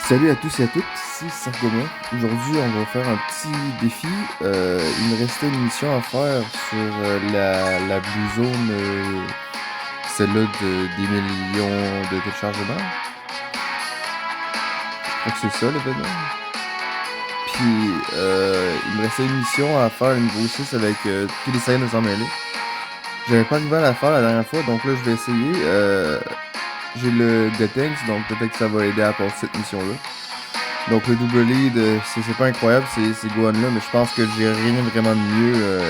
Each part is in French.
Salut à tous et à toutes, ici Sargoma. Aujourd'hui, on va faire un petit défi. Il me restait une mission à faire sur la Blue Zone, celle-là des millions de téléchargements. Je crois que c'est ça l'événement. Puis, il me restait une mission à faire, une niveau 6 avec tous les scènes de s'en mêler. J'avais pas arrivé à la faire la dernière fois, donc là, je vais essayer. J'ai le Detex, donc peut-être que ça va aider à passer cette mission-là. Donc le double lead, c'est pas incroyable, c'est Gohan là, mais je pense que j'ai rien vraiment de mieux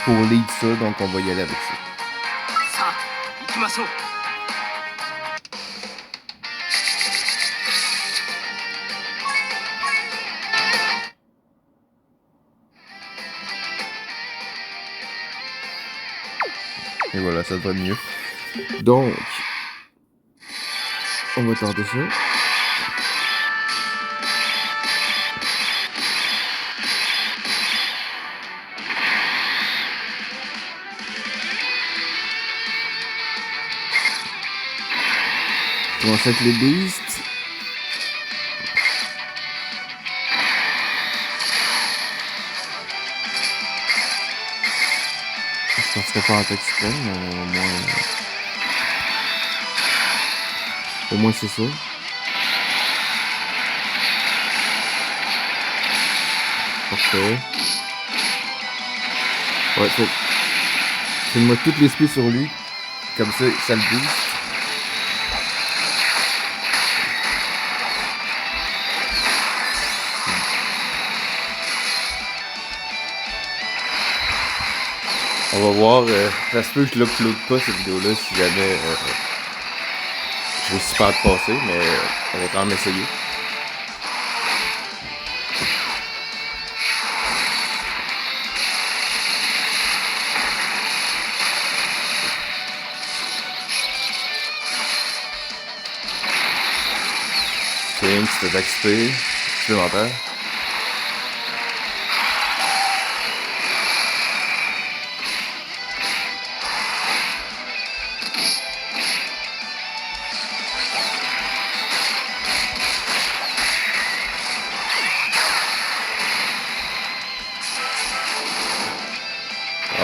pour lead ça, donc on va y aller avec ça. Et voilà, ça devrait mieux. Donc, on va tenter ça. Commencer avec les beasts. Je penserais pas en attaque suprême, mais au moins c'est ça. Parfait. Ouais, fais-moi toutes les spies sur lui. Comme ça le booste. On va voir, ça se peut que je l'upload pas cette vidéo-là si jamais je réussis pas à te passer, mais on va quand même essayer. C'est une petite attaque XP supplémentaire.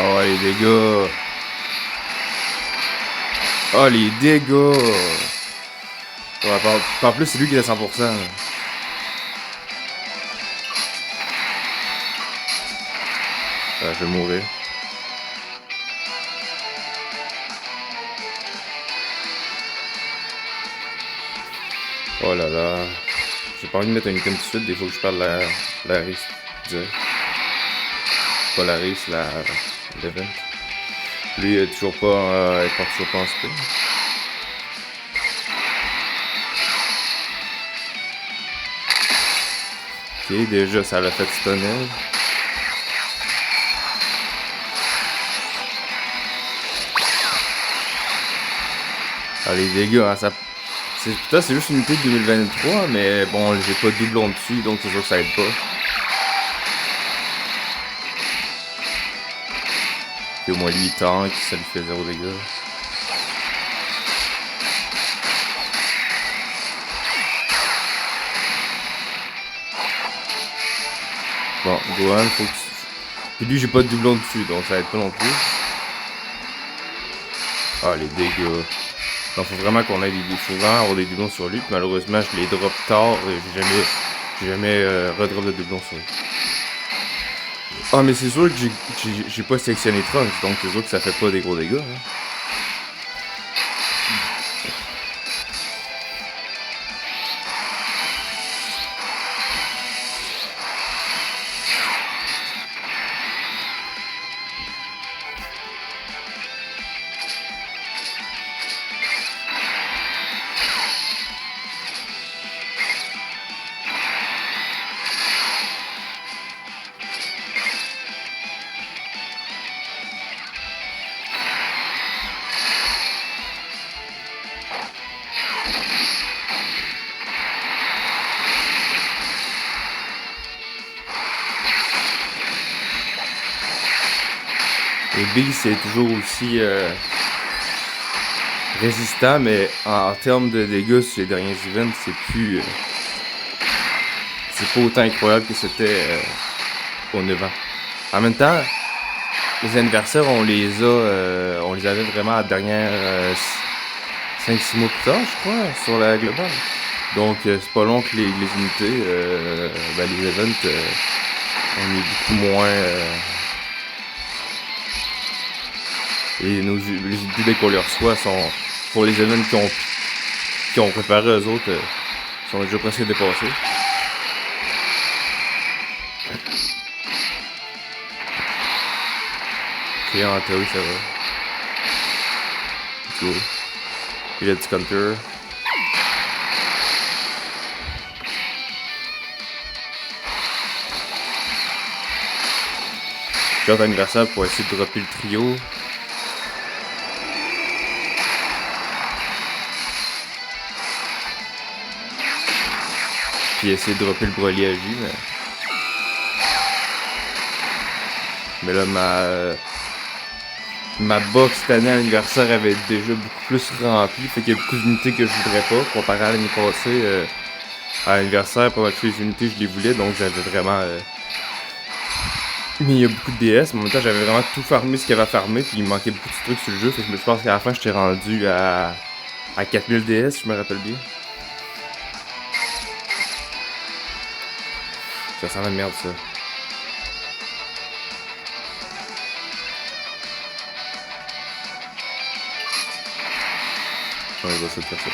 Oh les dégâts! Oh les dégâts! Ouais, en plus c'est lui qui est à 100%. Je vais mourir. Oh là là. J'ai pas envie de mettre un item tout de suite, des fois que je perds la race direct. Pas la race, l'event. Lui il est toujours pas, il part toujours pas en spin. Ok, déjà ça l'a fait stunner. Ah les dégâts, hein, ça... Putain, c'est juste une unité de 2023, mais bon, j'ai pas de doublon dessus, donc c'est sûr que ça aide pas. Puis au moins lui il tank, ça lui fait 0 dégâts. Bon, Gohan, faut que... Puis lui j'ai pas de doublon dessus, donc ça aide pas non plus. Ah les dégâts. Donc faut vraiment qu'on ait faut vraiment avoir des doublons sur lui. Puis malheureusement je les drop tard et j'ai jamais redrop de doublons sur lui. Ah mais c'est sûr que j'ai pas sélectionné Trunks, donc c'est sûr que ça fait pas des gros dégâts. Hein. Et Big c'est toujours aussi résistant, mais en termes de dégâts sur les derniers events, c'est plus. C'est pas autant incroyable que c'était au 9 ans. En même temps, les anniversaires, on les avait vraiment à la dernière 5-6 mois plus tard, je crois, sur la globale. Donc, c'est pas long que les unités, les events, on est beaucoup moins. Et les unités, dès qu'on les reçoit, sont pour les events qui ont préparé eux autres, sont déjà presque dépassés. Ok, en théorie, ça va. Let's go. Il y a du counter. J'ai hâte d'anniversaire pour essayer de dropper le trio. Puis essayer de dropper le brolier à jus, mais là, ma box cette année à l'anniversaire avait déjà beaucoup plus rempli. Fait qu'il y a beaucoup d'unités que je voudrais pas. Comparé à l'année passée, à l'anniversaire, pas mal toutes les unités, je les voulais. Donc j'avais vraiment. Mais il y a beaucoup de DS. Mais en même temps, j'avais vraiment tout farmé ce qu'il y avait à farmer. Puis il me manquait beaucoup de trucs sur le jeu. Fait que je pense qu'à la fin, j'étais rendu à 4000 DS, si je me rappelle bien. Ça sent la merde, ça. On va essayer de faire ça.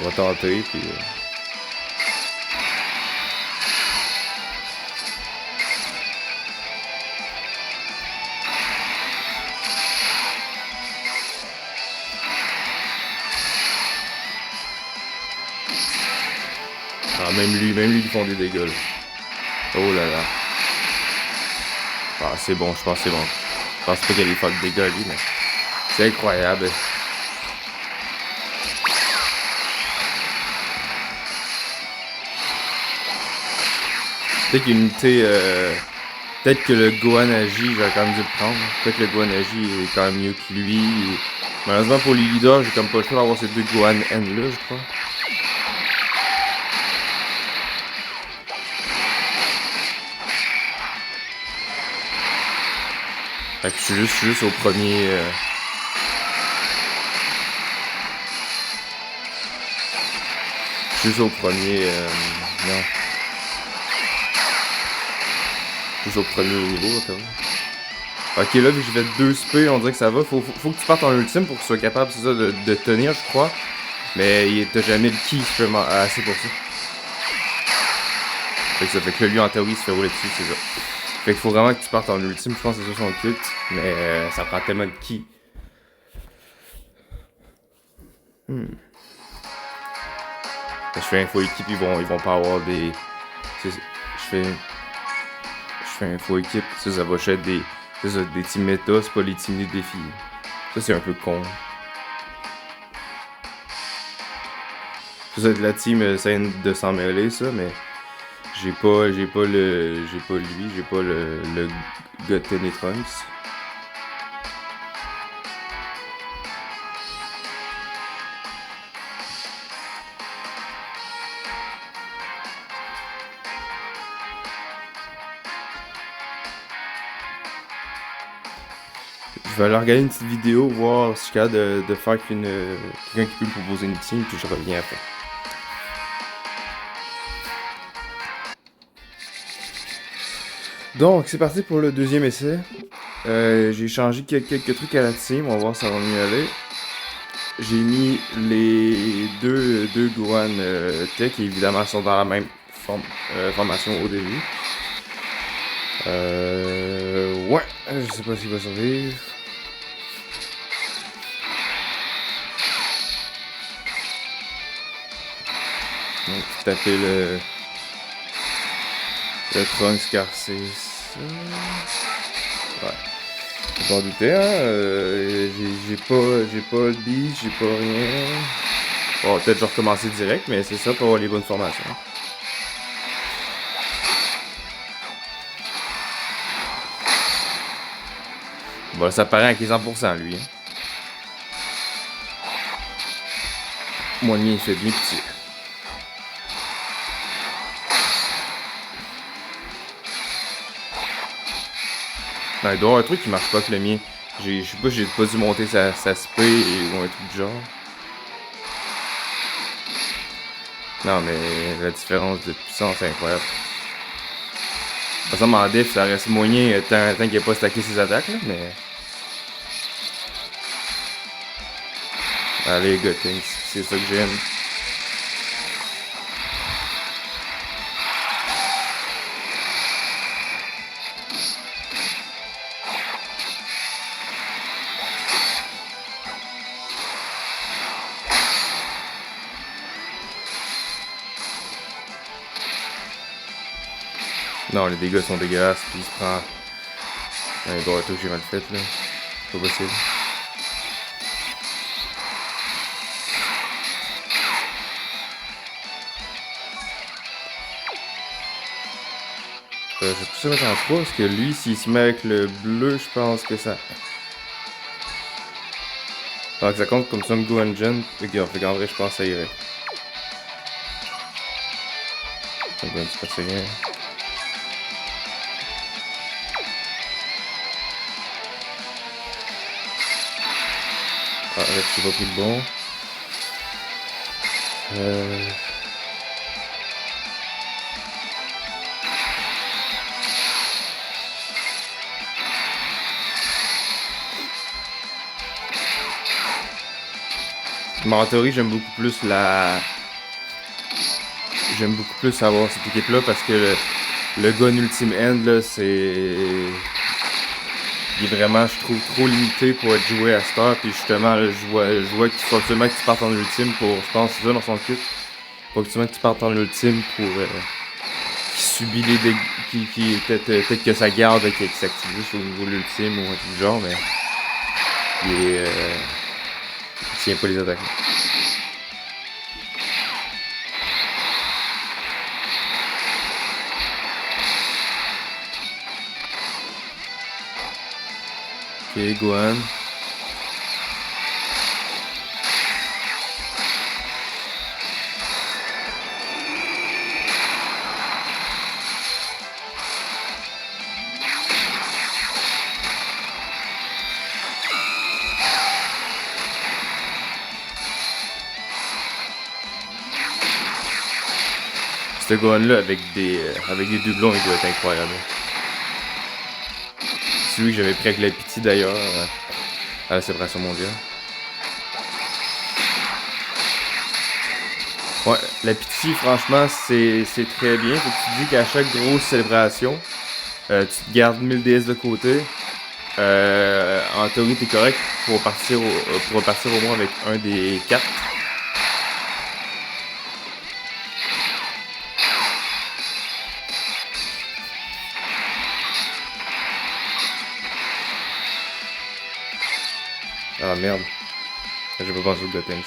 On va tenter, puis... Ah, même lui, ils font des dégâts, là. Oh là là. Ah, c'est bon, je pense que c'est bon. Je pense pas qu'il allait faire de dégâts, lui, mais... C'est incroyable. Peut-être qu'une unité... Peut-être que le Gohan Agi, j'aurais quand même dû le prendre. Peut-être que le Gohan Agi est quand même mieux que lui. Malheureusement pour les leaders, j'ai comme pas le choix d'avoir ces deux Gohan N là, je crois. Fait que je suis juste au premier... Juste au premier... Non. Juste au premier niveau, quand même. Ok, là, vu que j'ai fait 2 spé, on dirait que ça va. Faut que tu partes en ultime pour que tu sois capable, c'est ça, de tenir, je crois. Mais t'as jamais le ki assez pour ça. Fait que lui, en théorie, il se fait rouler dessus, c'est ça. Fait qu'il faut vraiment que tu partes en ultime, je pense que c'est ça son culte. Mais ça prend tellement de ki. Je fais info équipe, ils vont pas avoir des... Je fais info équipe, ça va être des... C'est ça, des teams méta, c'est pas les teams des défis. Ça, c'est un peu con. Ça, c'est de la team scène de s'en mêler, ça, mais... J'ai pas lui, j'ai pas le Goten et Trunks. Je vais aller regarder une petite vidéo, voir si je suis capable de faire quelqu'un qui peut me proposer une team, puis je reviens après. Donc, c'est parti pour le deuxième essai. J'ai changé quelques trucs à la team, on va voir si ça va mieux aller. J'ai mis les deux Gohan Tech, qui évidemment sont dans la même formation au début. Ouais, je sais pas s'il va survivre. Donc, taper le Trunks car c'est ça. Ouais. Faut pas en douter, hein. J'ai pas le beat, j'ai pas rien. Bon, peut-être je vais recommencer direct, mais c'est ça pour avoir les bonnes formations. Bon, ça paraît avec les 100% lui. Hein. Moi, le mien, il fait bien petit. Non, il doit y avoir un truc qui marche pas avec le mien. Je sais pas, j'ai pas dû monter sa spé ou un truc du genre. Non, mais la différence de puissance est incroyable. Par exemple, en def, ça reste moyen tant qu'il a pas stacké ses attaques, là, mais... Allez, Gothing, c'est ça que j'aime. Non, les dégâts sont dégueulasses, puis il se prend... Ouais, il doit y avoir tout que j'ai mal fait, là. C'est pas possible. Je vais plus se mettre en 3 parce que lui, s'il se met avec le bleu, je pense que ça. Alors que ça compte comme Sun Go Engine. Fait qu'en vrai, je pense que ça irait. Ça me donne un petit peu de rien. Ah, là, j'ai pas pris le bon. Mais en théorie, j'aime beaucoup plus J'aime beaucoup plus avoir cette équipe-là parce que le gun Ultime End, là, c'est... Il est vraiment, je trouve, trop limité pour être joué à cette heure. Puis justement, là, je vois qu'il faut absolument que tu partes en ultime pour... Je pense que c'est ça dans son kit. Il faut absolument que tu partes en ultime pour... qui subit les dégâts... Peut-être que ça garde qui s'active juste au niveau de l'ultime ou un truc du genre, mais... Il tient pas les attaques. Ok, Gohan. Ce Gohan-là, avec des doublons, il doit être incroyable. C'est lui que j'avais pris avec la pitié d'ailleurs à la célébration mondiale. Ouais, la pitié, franchement, c'est très bien. Faut que tu dis qu'à chaque grosse célébration, tu te gardes 1000 DS de côté. En théorie, t'es correct pour repartir au moins avec un des 4. Ah merde. J'ai pas pensé au Gotham.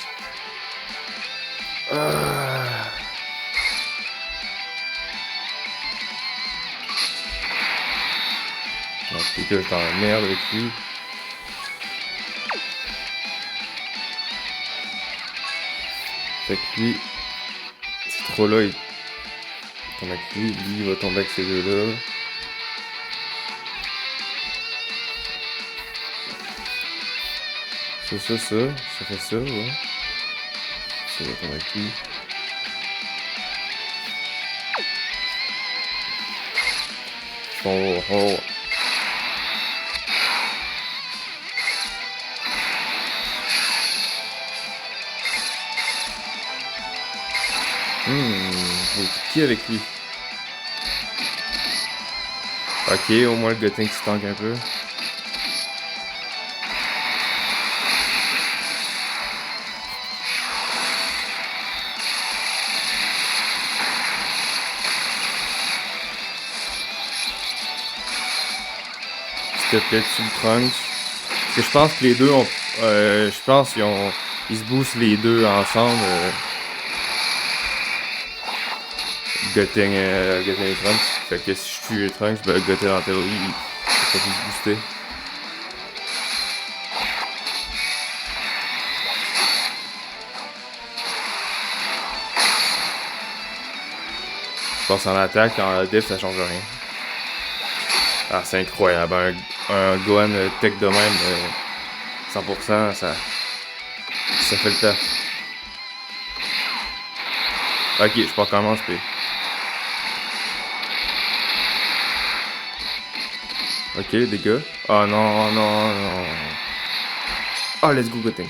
Non, c'est que je t'emmerde avec lui. Fait que lui, c'est trop là, il tombe avec lui, il va tomber avec ces deux-là. Ça fait ça, ouais. Ça va tomber avec lui. Oh. J'ai piqué avec lui. Ok, au moins le Gothing qui se tank un peu. S'il te plaît, tu le Trunks. Parce que je pense que les deux ont... je pense qu'ils se boostent les deux ensemble. Gothing et Trunks. Fait que si je tue Trunks, ben Gothing en théorie, il peut pas se booster. Je pense en attaque, en def, ça change rien. Ah, c'est incroyable. Un Gohan tech de même, 100%, ça fait le taf. Ok, je peux recommencer. Ok, dégâts. Oh non, non, non. Oh, let's go, good things.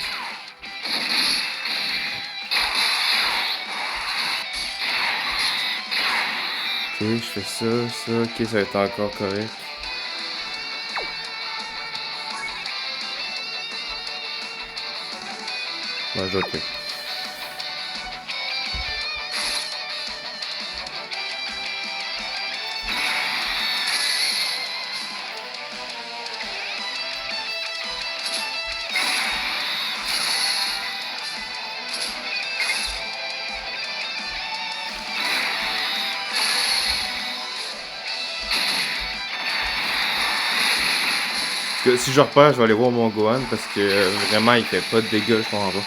Ok, je fais ça. Ok, ça va être encore correct. Ouais, je ok. Parce que si je repère, je vais aller voir mon Gohan parce que vraiment il fait pas de dégâts, je comprends pas.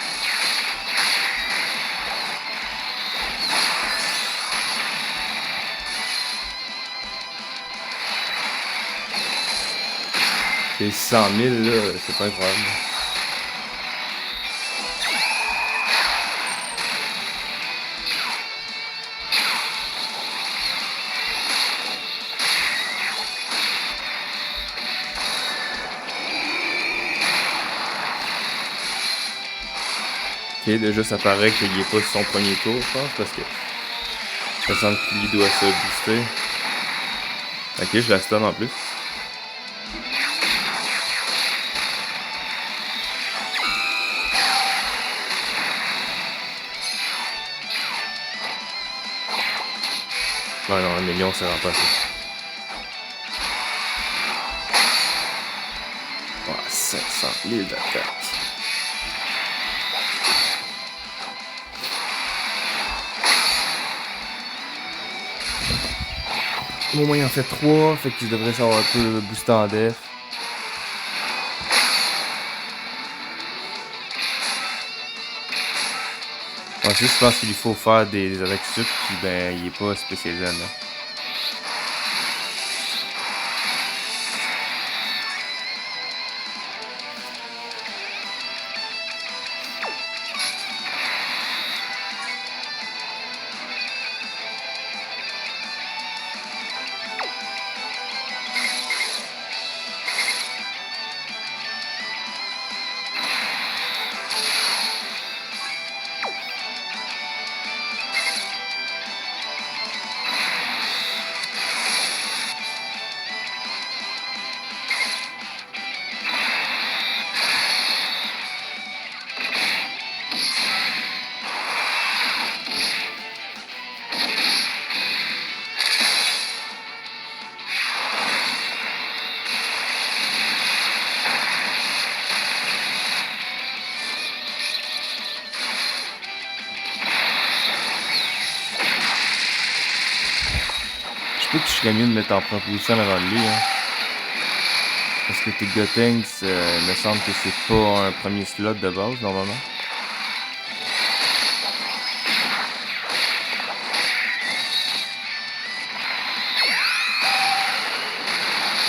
C'est 100 000 là, c'est pas incroyable. Ok, déjà ça paraît qu'il est pas sur son premier tour, je pense, parce que ça semble qu'il doit se booster. Ok, je la stun en plus. Ouais, non, un million, ça rend pas ça. Ouais, 500 000 d'attaque. Au moins, il en fait 3, fait qu'il devrait savoir un peu booster en def. Ensuite, je pense qu'il faut faire des attaques sup, puis ben, il est pas spécialisé là. Je pense que je serais mieux de mettre en proposition avant lui, hein. Parce que tes Gotenks, il me semble que c'est pas un premier slot de base, normalement.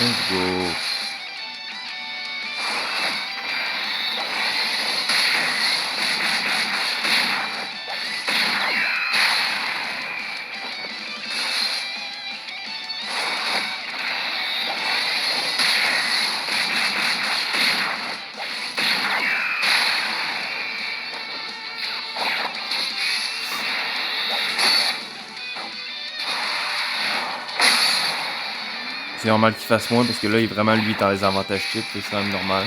Let's go. C'est normal qu'il fasse moins parce que là, il est vraiment lui dans les avantages types, c'est quand même normal.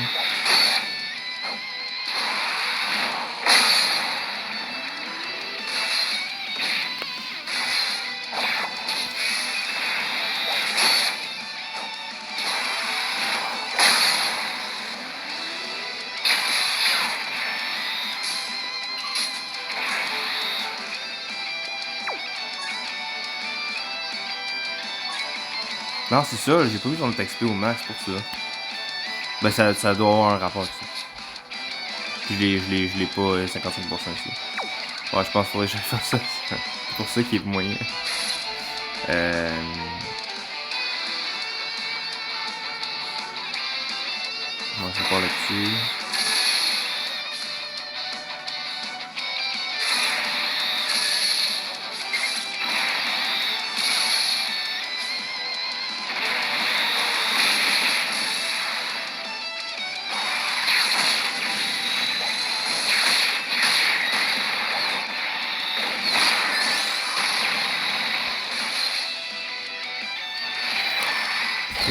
Non, c'est ça, j'ai pas vu son XP au max pour ça. Ben, ça doit avoir un rapport avec ça. Puis je l'ai pas 55% ici. Ouais, je pense qu'il faudrait que j'aille faire ça. C'est pour ça qu'il est moyen. On va faire là-dessus. Ok.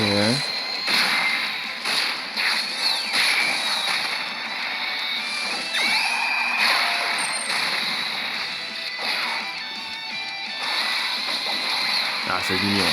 Ah, c'est mignon.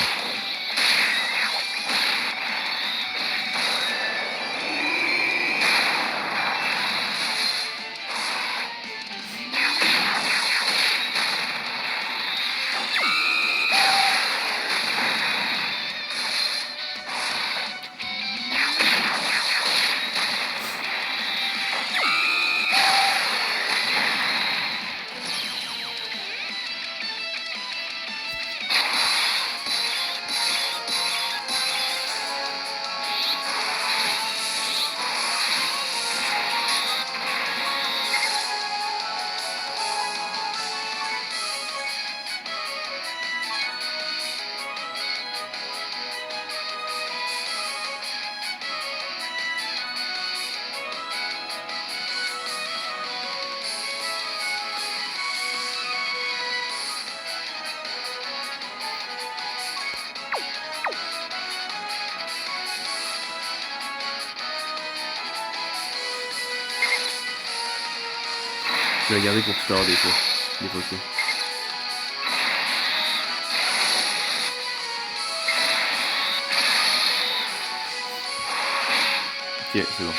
Je vais le garder pour plus tard des fois. Des fois que. Ok, c'est bon.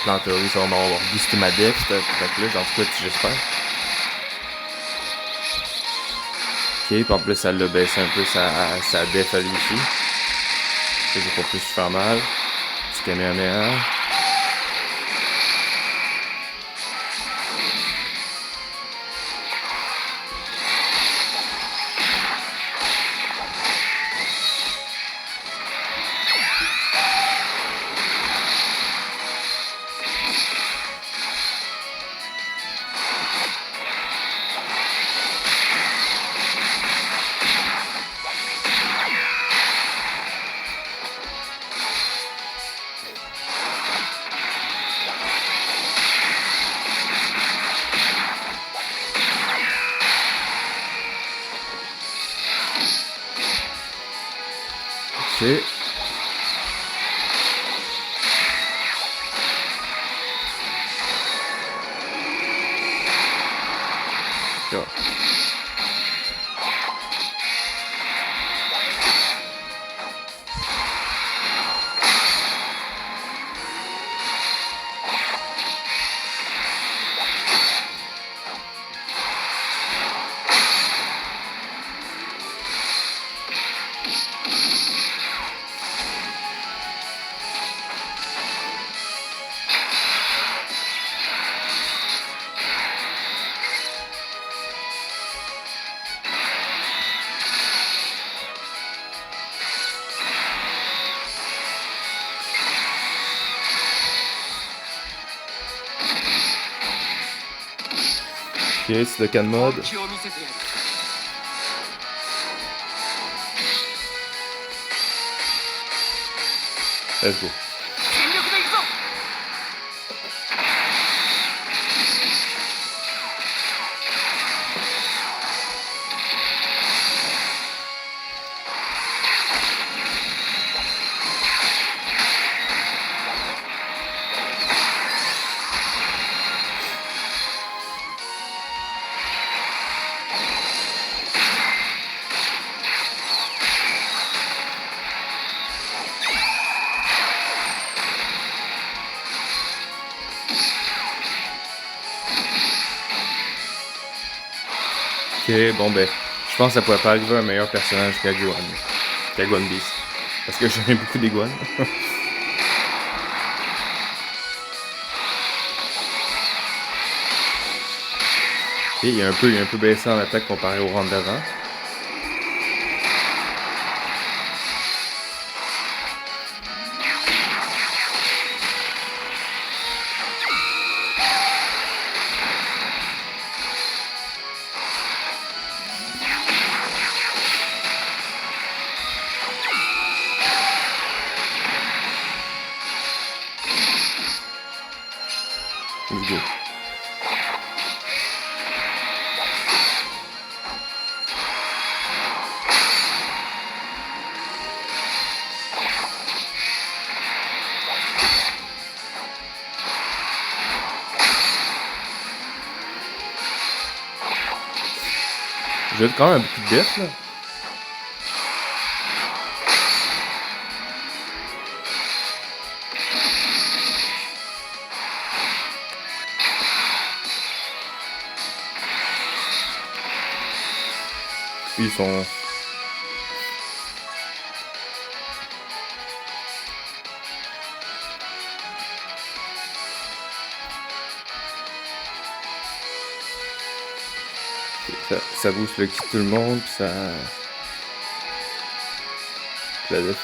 Là, en théorie, ça va m'avoir boosté ma def. Fait que là, en tout cas, j'espère. Ok, puis en plus, ça l'a baissé un peu sa def à lui aussi. Ça, j'ai pas plus faire mal. Petit Kamehameha. Ok. Go. Ok, c'est de quel mode? Let's go. Ok, bon ben, je pense que ça pourrait pas arriver un meilleur personnage qu'Aguan Beast. Parce que j'aime beaucoup d'iguanes. Ok, il est un peu baissé en attaque comparé au round d'avant. Let's go. Je jette quand même un beaucoup de def là. Ils sont... Ça booste le kit tout le monde, pis ça... La def.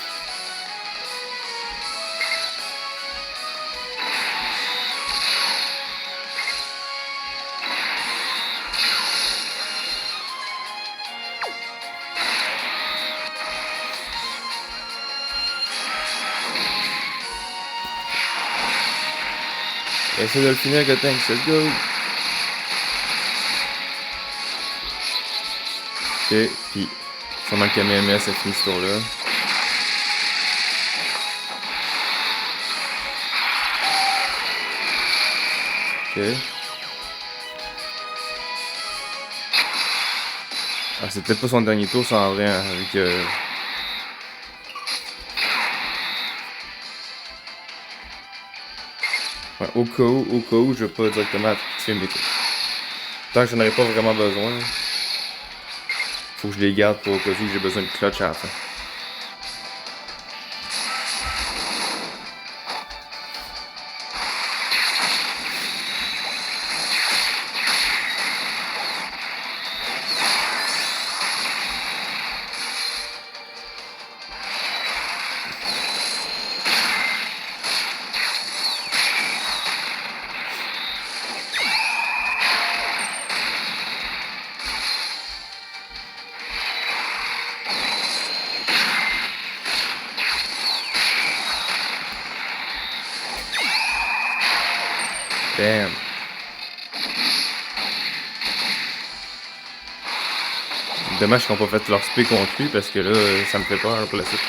Essaye de le finir avec le tank, let's go! Ok, pis sûrement le Kamehameha ça finit ce tour-là. Ok. Ah, c'est peut-être pas son dernier tour, ça en vrai, hein, vu que... Ouais, au cas où, je vais pas directement tuer mes tours. Tant que j'en aurais pas vraiment besoin, faut que je les garde pour au cas où j'ai besoin de clutch à la fin. Damn. Dommage qu'ils n'ont pas fait leur spé contre lui parce que là, ça me fait peur pour la suite.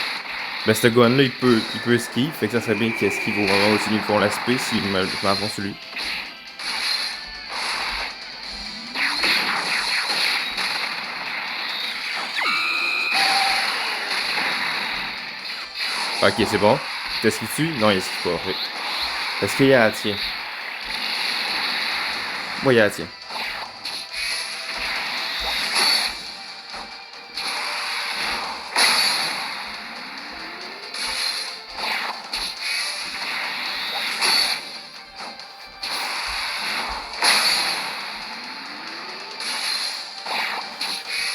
Ben, ce gun-là, il peut esquive, fait que ça serait bien qu'il esquive au moment où ils font la spé s'ils m'en font sur lui. Ok, c'est bon. T'esquives-tu? Non, il esquive pas. Oui. Est-ce qu'il y a la tien? Moi, il y a la tien.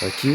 Ok.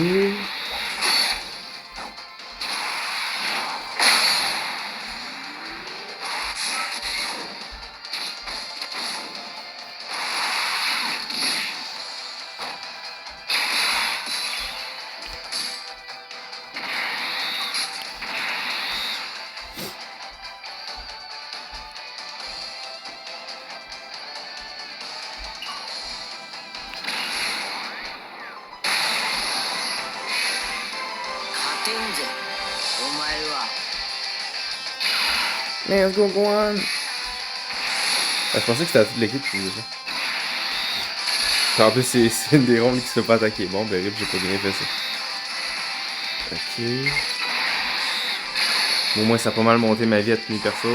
Let's go, Gohan! Je pensais que c'était à toute l'équipe qui faisait ça. En plus, c'est une des rondes qui se fait pas attaquer. Bon, ben rip, j'ai pas bien fait ça. Ok. Au moins, ça a pas mal monté ma vie à tenir perso.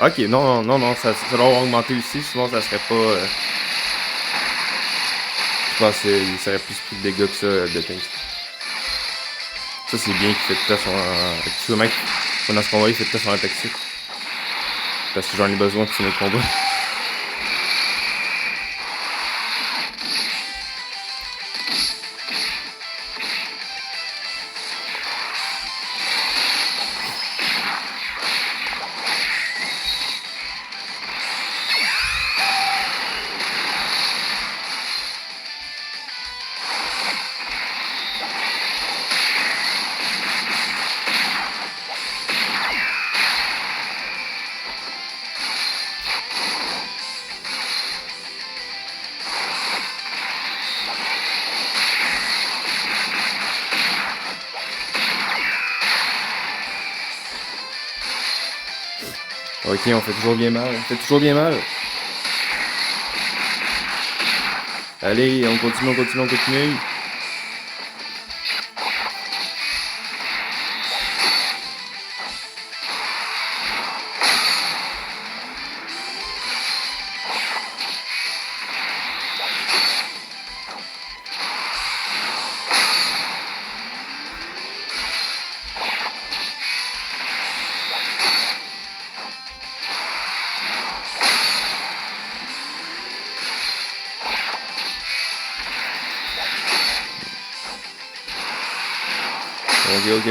Ok, non, ça doit avoir augmenté aussi, sinon ça serait pas... Je pense qu'il serait plus pris de dégâts que ça, de tank. Ça, c'est bien qu'il fait tout son... Actuellement, pendant ce combat, il fait tout son attaque dessus. Parce que j'en ai besoin pour finir le combat. Ok, on fait toujours bien mal. On fait toujours bien mal. Allez, on continue, on continue, on continue. Ok, ok.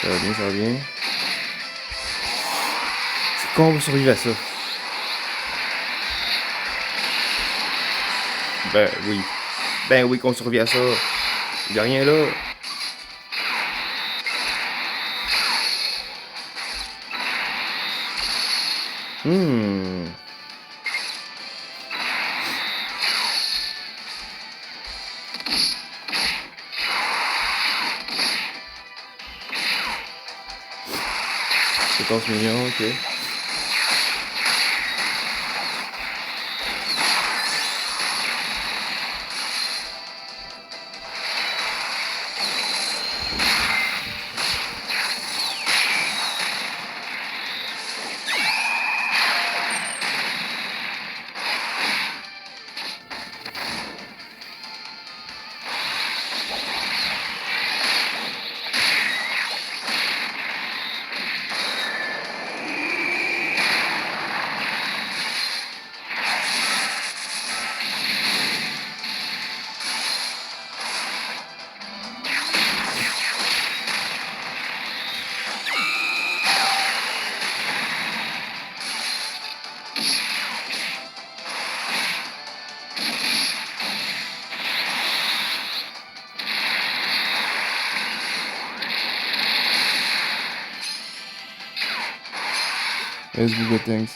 Ça va bien, ça va bien. C'est quoi, on va survivre à ça? Ben oui. Ben oui qu'on survit à ça. Y'a rien là. Hmm. C'est 14 millions, ok. Let's go, good things.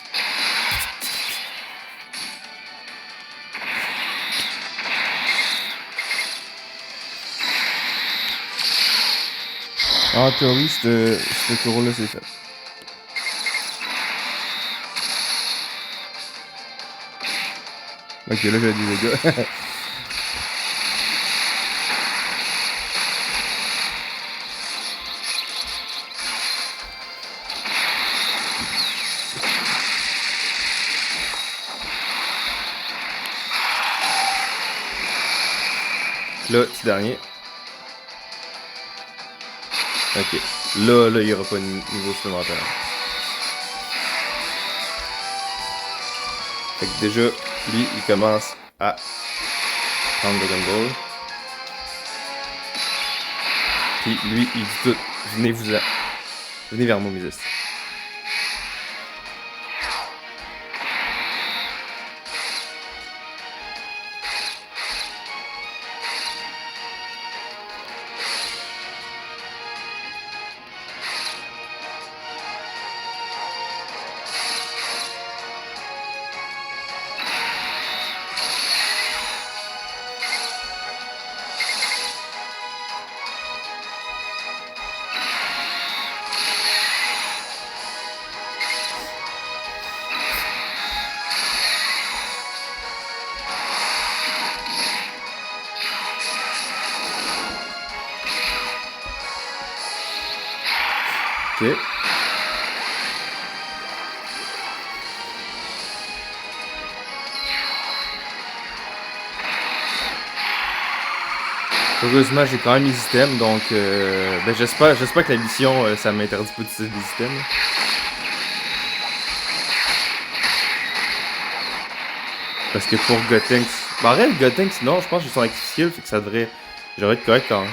En théorie, ce tour-là, c'est fait. Ok, là, j'ai des dégâts. Là, petit dernier. Ok. Là, il n'y aura pas de niveau supplémentaire. Fait que déjà, lui, il commence à prendre Dragon Ball. Puis lui, il dit tout. Venez-vous-en. Venez vers moi, mes estis. Ok. Heureusement, j'ai quand même les items, donc ben j'espère que la mission, ça m'interdit pas d'utiliser des items. Parce que pour Gotenks... Ben, en vrai, Gotenks, non, je pense que j'ai son active skill, fait que ça devrait... J'aurais être correct quand même.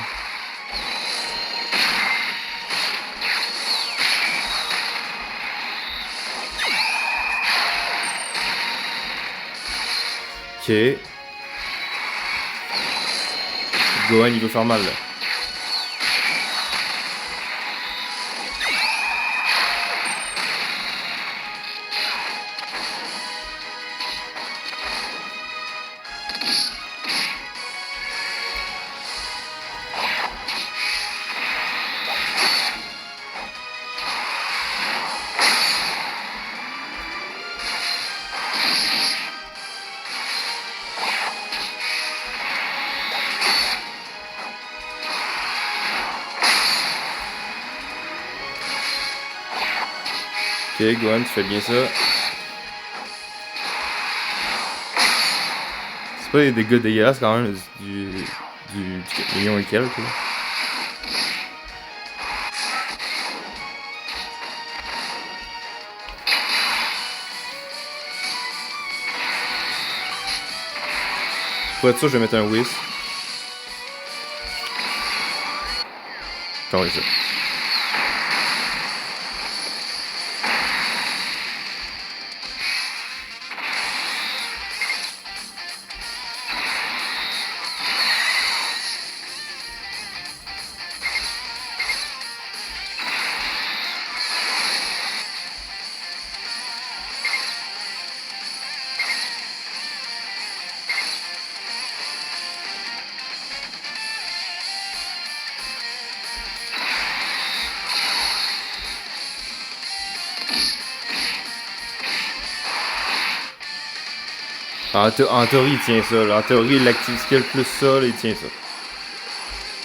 Ok. Gohan, il veut faire mal, là. Ok, Gohan, tu fais bien ça. C'est pas des dégâts dégueulasses quand même, du 4 millions et quelques. Là. Pour être sûr, je vais mettre un Whis. Comment ça? En théorie, il tient ça. Là. En théorie, l'active skill plus ça, là, il tient ça.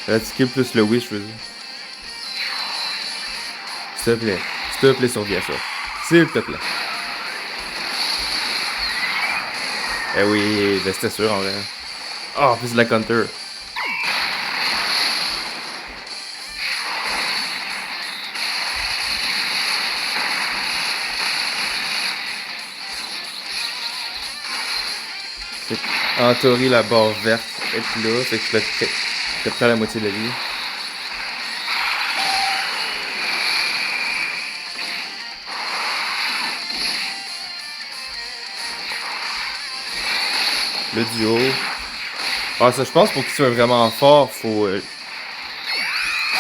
L'active skill plus le wish, je veux dire. S'il te plaît, survie à ça. S'il te plaît. Eh oui, ben c'était sûr en vrai. Ah, en plus de la counter. En théorie, la barre verte est là, fait que je prends la moitié de la vie. Le duo. Ah, ça, je pense pour qu'il soit vraiment fort, faut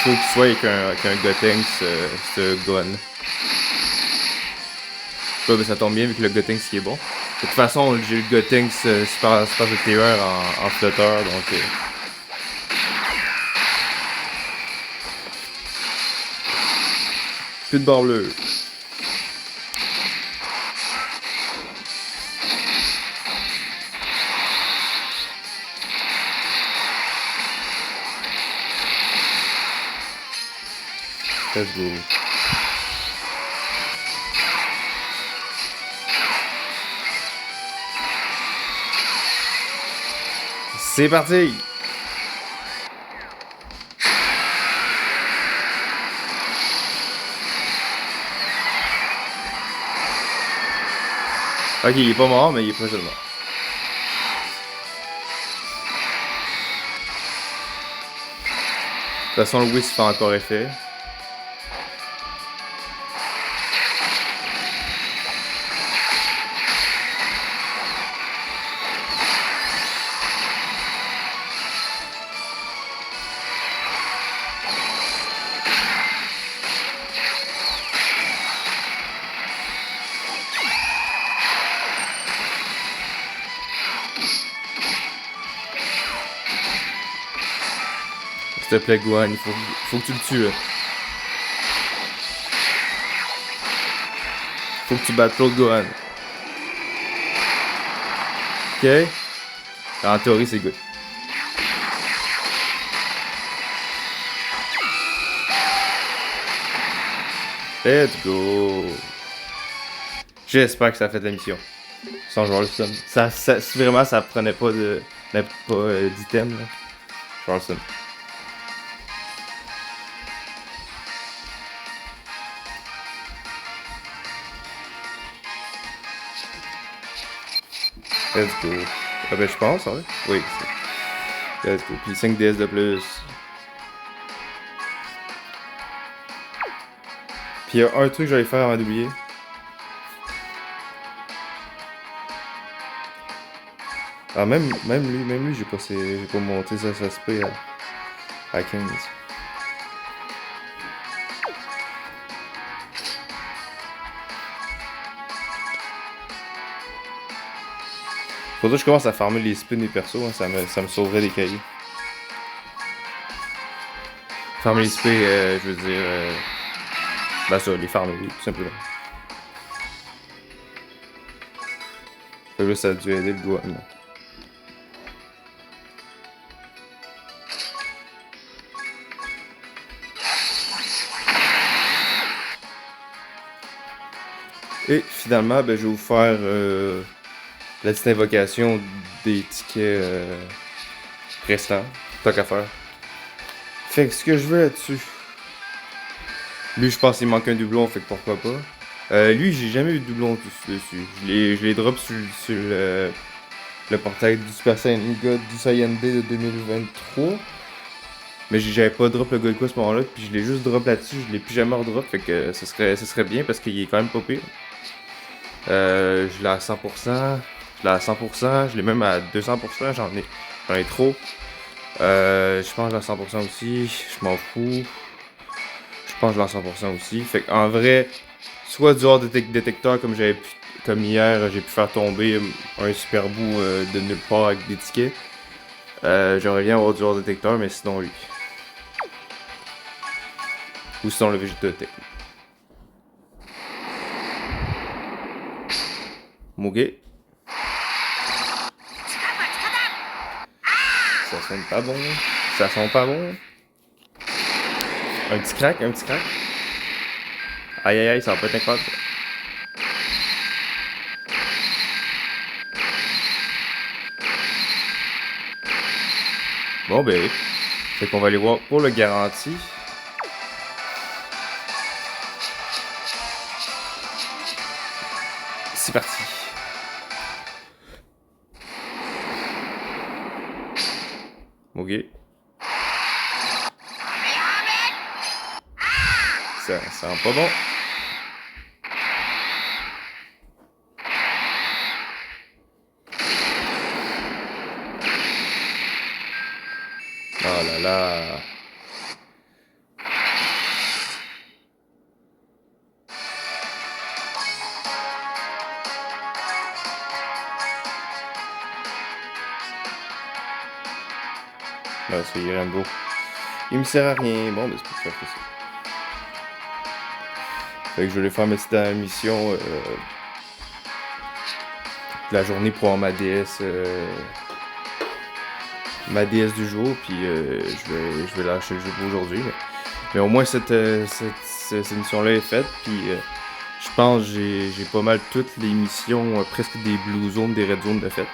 qu'il soit avec un Gotenks, ce Gun. Ouais, ben ça tombe bien vu que le Gotenks qui est bon. De toute façon, j'ai le Gotenks Super GT1 en flotteur, donc. Plus de barre bleue. Let's go. C'est parti! Ok, il est pas mort, mais il est proche de mort. De toute façon, le Whis fait encore effet. S'il te plaît, Gohan, il faut que tu le tues. Faut que tu battes l'autre Gohan. Ok? En théorie, c'est good. Let's go! J'espère que ça a fait la mission. Sans jouer le stun. Si vraiment ça prenait pas d'item, là. Jouer le stun. Let's go. Ah ben je pense, hein? Oui. Let's go. Puis 5 DS de plus. Puis il y a un truc que j'allais faire avant d'oublier. Ah même lui, j'ai pas monté ça SP à 15. Faudrait que je commence à farmer les spins des persos, hein, ça me sauverait des cahiers. Farmer les spins, je veux dire... ben ça, les farmer, tout simplement. Fait que là, ça a dû aider le Gohan. Et finalement, ben, je vais vous faire la petite invocation des tickets restants. Tant qu'à faire. Fait que ce que je veux là-dessus. Lui, je pense qu'il manque un doublon, fait que pourquoi pas. Lui, j'ai jamais eu de doublon dessus. Je l'ai drop sur le portail du Super Saiyan God du Saiyan D de 2023. Mais j'avais pas drop le Goku à ce moment-là, puis je l'ai juste drop là-dessus, je l'ai plus jamais redrop, fait que ce serait bien parce qu'il est quand même pas pire. Je l'ai à 100%, je l'ai à 100%, je l'ai même à 200%, j'en ai trop. Je pense que je l'ai à 100% aussi, je m'en fous. Je pense que je l'ai à 100% aussi. Fait qu'en vrai, soit du hors détecteur comme hier, j'ai pu faire tomber un super bout de nulle part avec des tickets. J'aurais bien avoir du hors détecteur, mais sinon lui. Ou sinon le végétotech. Muguet. Ça sonne pas bon. Ça sonne pas bon. Un petit crack, un petit crack. Aïe aïe aïe, ça va pas être incroyable. Bon ben, fait qu'on va aller voir pour le garanti. C'est parti. Ok. Ça sent pas bon. Oh là là. Là, c'est Rainbow. Il me sert à rien. Bon, ben c'est pour faire que ça. Fait que je voulais faire ma petite mission la journée pour avoir ma DS du jour, puis je vais lâcher le jeu pour aujourd'hui. Mais au moins cette émission-là est faite, puis je pense que j'ai pas mal toutes les missions, presque des Blue Zones, des Red Zones de fête.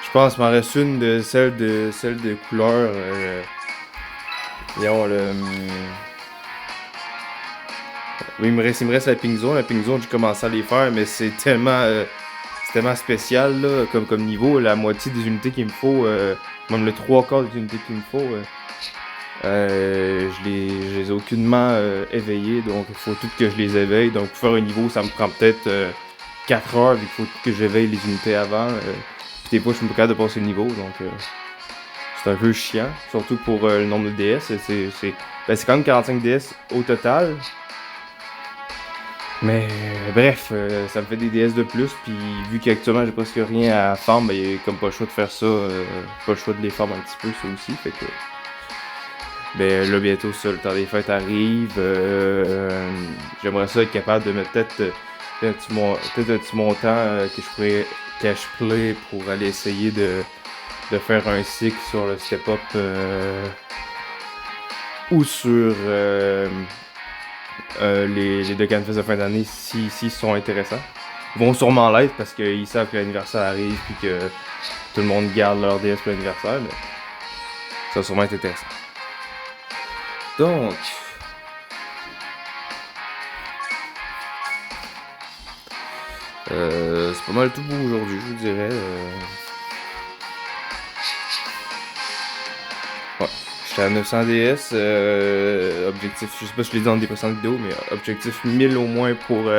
Je pense qu'il m'en reste une de celle de couleur. Voyons, oui, il me reste la Pink Zone. La Pink Zone, j'ai commencé à les faire, mais c'est tellement spécial là, comme niveau. La moitié des unités qu'il me faut, même le 3/4 des unités qu'il me faut, je les ai aucunement éveillées. Donc il faut tout que je les éveille. Donc pour faire un niveau, ça me prend peut-être 4 heures, vu qu'il faut que j'éveille les unités avant. Puis des fois, je suis pas capable de passer le niveau. Donc c'est un peu chiant, surtout pour le nombre de DS. C'est quand même 45 DS au total. Mais bref, ça me fait des DS de plus, puis vu qu'actuellement j'ai presque rien à farm, ben y'a comme pas le choix de faire ça, pas le choix de les farm un petit peu ça aussi, fait que... Ben là bientôt ça, le temps des fêtes arrive, j'aimerais ça être capable de mettre peut-être un petit montant que je pourrais cash play pour aller essayer de faire un cycle sur le step-up ou sur... les deux canfes de fin d'année, s'ils sont intéressants. Ils vont sûrement l'être parce qu'ils savent que l'anniversaire arrive et que tout le monde garde leur DS pour l'anniversaire, mais ça va sûrement être intéressant. Donc, c'est pas mal tout pour aujourd'hui, je vous dirais. Ouais. J'étais à 900 DS, objectif, je sais pas si je l'ai dit dans des précédentes vidéos, mais objectif 1000 au moins pour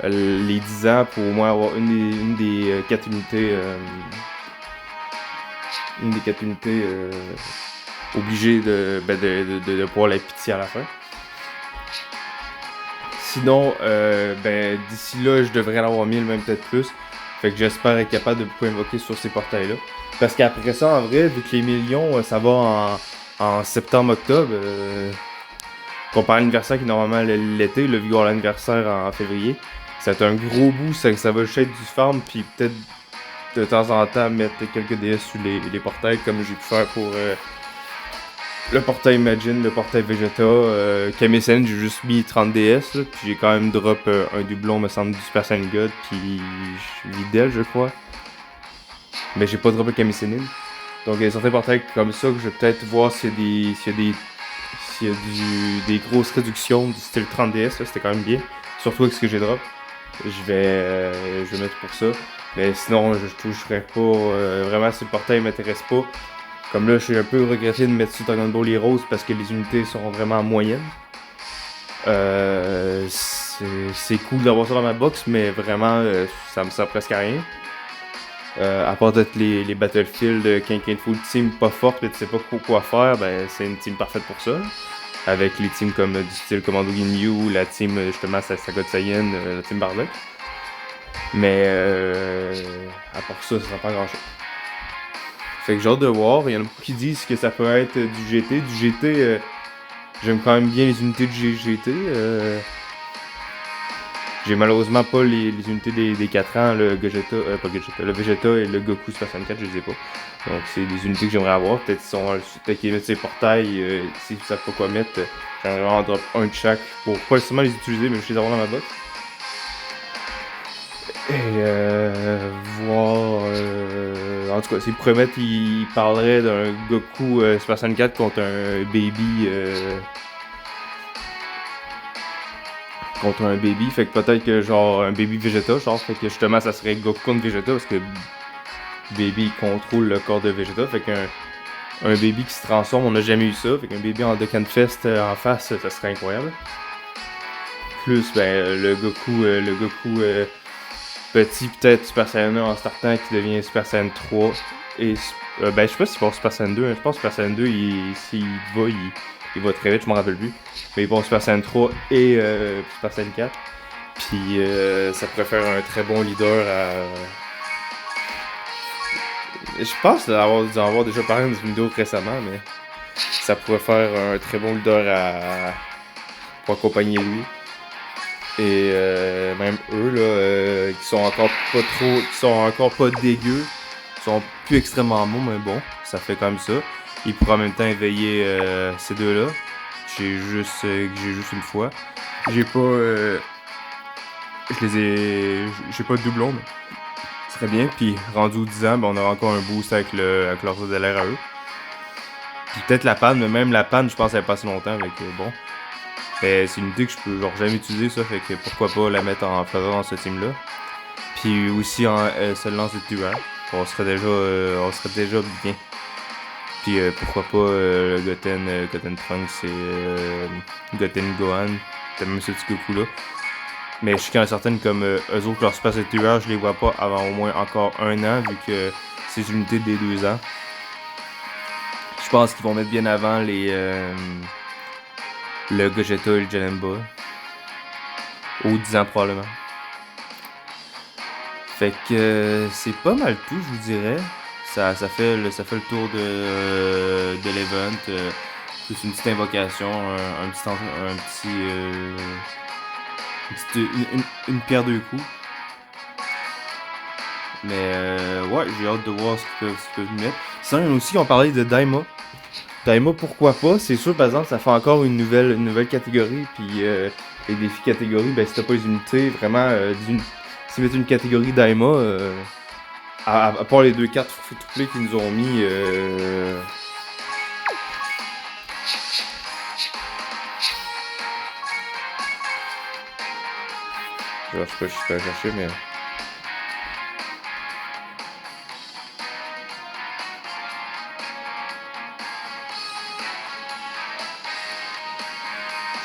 les 10 ans, pour au moins avoir une des 4 unités, obligées de pouvoir la pitié à la fin. Sinon, d'ici là, je devrais en avoir 1000, même peut-être plus. Fait que j'espère être capable de pouvoir invoquer sur ces portails-là. Parce qu'après ça, en vrai, vu que les millions, ça va en septembre-octobre, comparé à l'anniversaire qui est normalement l'été, le vu qu'on a l'anniversaire en février, c'est un gros bout, ça va juste être du farm, puis peut-être de temps en temps mettre quelques DS sur les portails, comme j'ai pu faire le portail Imagine, le portail Vegeta, Kamisén, j'ai juste mis 30DS, là, puis j'ai quand même drop un doublon, me semble, du Super Saiyan God, puis Videl, je crois. Mais j'ai pas droppé Kamisén. Donc il y a certains portails comme ça que je vais peut-être voir s'il y a des grosses réductions du style 30DS, là, c'était quand même bien. Surtout avec ce que j'ai drop. Je vais mettre pour ça. Mais sinon, je toucherai pas. Vraiment, si le portail m'intéresse pas. Comme là, je suis un peu regretté de mettre sur Dragon Ball Heroes parce que les unités sont vraiment moyennes. C'est cool d'avoir ça dans ma box, mais vraiment, ça me sert presque à rien. À part d'être les Battlefield, quand il y a une team pas forte et tu sais pas quoi faire, ben c'est une team parfaite pour ça. Avec les teams comme du style Commando Ginyu, la team justement Saga de Saiyan, la team Bardock. Mais à part ça sert pas grand chose. Fait que j'ai hâte de voir. Il y en a beaucoup qui disent que ça peut être du GT. Du GT, j'aime quand même bien les unités du GT. J'ai malheureusement pas les unités des 4 ans, le Vegeta, le Vegeta et le Goku Super Saiyan 4, je les ai pas. Donc c'est des unités que j'aimerais avoir. Peut-être qu'ils mettent ces portails, s'ils savent pas quoi mettre, j'aimerais en drop un de chaque pour pas seulement les utiliser, mais juste les avoir dans ma box. Et voir. En tout cas, s'ils promettent, ils parleraient d'un Goku Super Saiyan 4 contre un baby. Contre un baby, fait que peut-être que genre un baby Vegeta, genre, fait que justement ça serait Goku contre Vegeta parce que baby contrôle le corps de Vegeta, fait qu'un baby qui se transforme, on n'a jamais eu ça, fait qu'un baby en Dokkan Fest en face, ça serait incroyable. Plus ben le Goku petit peut-être Super Saiyan 1 en startant qui devient Super Saiyan 3 et ben je sais pas s'il passe Super Saiyan 2, hein. Je pense que Super Saiyan 2 s'il va très vite, je m'en rappelle plus. Mais il passe Super Saiyan 3 et Super Saiyan 4. Puis ça pourrait faire un très bon leader à. Je pense d'en avoir déjà parlé dans une vidéo récemment, mais ça pourrait faire un très bon leader pour accompagner lui. Et même eux là, qui sont encore pas dégueux, qui sont plus extrêmement bons, mais bon, ça fait comme ça. Ils pourraient en même temps éveiller ces deux-là. J'ai juste une fois. J'ai pas j'ai pas de doublon, mais ce serait bien. Puis rendu aux 10 ans, ben, on aura encore un boost avec leur ZLR à eux. Puis peut-être la panne, mais même la panne, je pense qu'elle passe longtemps avec bon. Mais c'est une idée que je peux genre jamais utiliser ça, fait que pourquoi pas la mettre en faveur dans ce team là. Puis aussi en seul lance de tueur. On serait déjà bien. Puis pourquoi pas le Goten Trunks et Goten Gohan, t'as même ce petit Goku là. Mais je suis quand même certaine comme eux autres, leur space de tueur, je les vois pas avant au moins encore 1 an, vu que c'est une unité des 2 ans. Je pense qu'ils vont mettre bien avant le Gogeta et le Janemba. Aux 10 ans probablement. Fait que c'est pas mal tout, je vous dirais. Ça fait le tour de l'event. Plus une petite invocation, une pierre deux coups. Mais ouais, j'ai hâte de voir ce qu'ils peuvent mettre. Sinon, aussi, on parlait de Daima. Daima, pourquoi pas? C'est sûr, par exemple, ça fait encore une nouvelle catégorie. Puis les défis catégories, ben si t'as pas les unités, vraiment, si mettre une catégorie Daima, à part les 2 cartes free-to-play qu'ils nous ont mis, je sais pas si je peux la chercher, mais.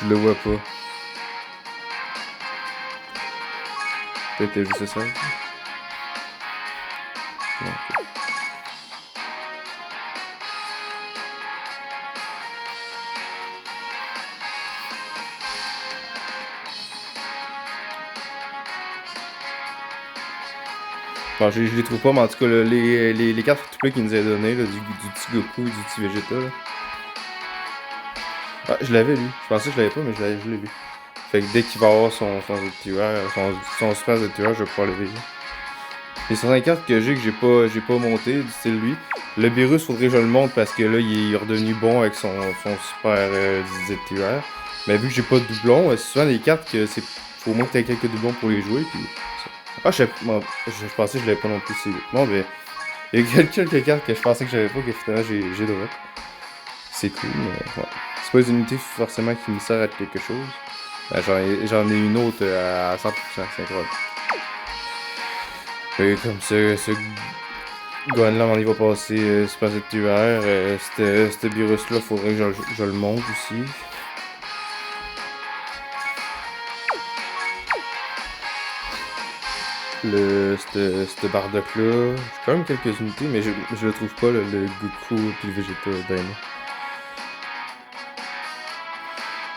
Je le vois pas. Peut-être juste ça. Non, okay. Bon, je les trouve pas, mais en tout cas, là, les cartes free-to-play qu'il nous a donné, là, du petit Goku, du petit Vegeta, là. Ah, je l'avais lu. Je pensais que je l'avais pas, mais je l'ai lu. Fait que dès qu'il va avoir son super de tueur, je vais pouvoir le vivre. Les certaines cartes que j'ai pas monté, du style lui. Le Beerus, faudrait que je le monte parce que là, il est redevenu bon avec son super ZTR. Mais vu que j'ai pas de doublon, c'est souvent des cartes que c'est. Faut au moins que t'aies quelques doublons pour les jouer. Puis... Ah, je pensais que je l'avais pas non plus. Bon, ben. Il y a quelques cartes que je pensais que j'avais pas, que finalement j'ai drop. C'est cool, mais ouais. C'est pas une unité forcément qui me sert à quelque chose. Ben, j'en ai une autre à 100%, c'est incroyable. Et comme ça, ce Gohan-là, on y va passer Super ZTUR. Ce virus-là, faudrait que je le monte aussi. Cette Bardock-là, j'ai quand même quelques unités, mais je le trouve pas, le Goku puis le Vegeta Daima.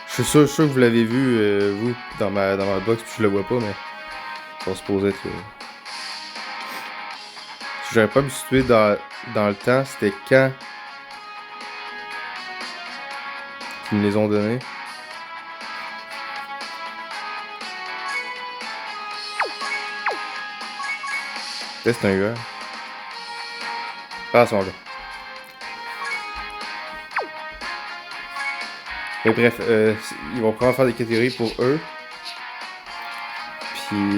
Je suis sûr que vous l'avez vu, vous, dans ma box, puis je le vois pas, mais on se posait être. Si j'aurais pas me situer dans le temps, c'était quand qu'ils me les ont donnés. Peut-être c'est un gars. Ah, ils sont là. Mais bref, ils vont probablement faire des catégories pour eux. Puis,